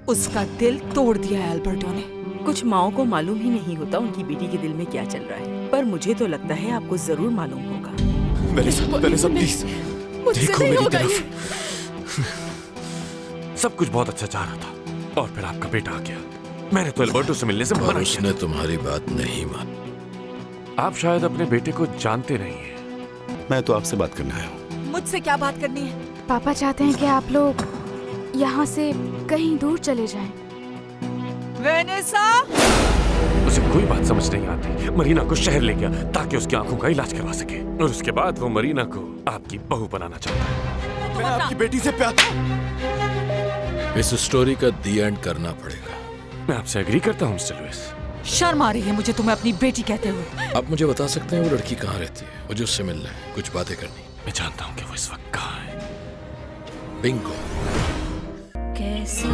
उसका दिल तोड़ दिया है अल्बर्टो ने। कुछ माओं को मालूम ही नहीं होता उनकी बेटी के दिल में क्या चल रहा है, पर मुझे तो लगता है आपको जरूर मालूम होगा। मेलिसा प्लीज देखो मेरी तरफ। सब कुछ बहुत अच्छा जा रहा था और फिर आपका बेटा आ गया। मैंने तो अल्बर्टो से मिलने से मना किया। उसने तुम्हारी बात नहीं मानी। आप शायद अपने बेटे को जानते नहीं हैं। मैं तो आपसे बात करने आया हूँ। मुझसे क्या बात करनी है? पापा चाहते हैं कि आप लोग यहाँ से कहीं दूर चले जाएं। वेनेसा! उसे कोई बात समझ नहीं आती। मरीना को शहर ले गया ताकि उसकी आंखों का इलाज करवा सके, और उसके बाद वो मरीना को आपकी बहू बनाना चाहता है। मैं आपकी बेटी से प्यार। इस स्टोरी का दी एंड करना पड़ेगा। मैं आपसे एग्री करता हूँ मिस्टर लुइस। शर्म आ रही है मुझे तुम्हें अपनी बेटी कहते हुए। आप मुझे बता सकते हैं वो लड़की कहाँ रहती है? मुझे उससे मिलना है, कुछ बातें करनी। मैं जानता हूँ कि वो इस वक्त कहाँ है। बिंगो। कैसे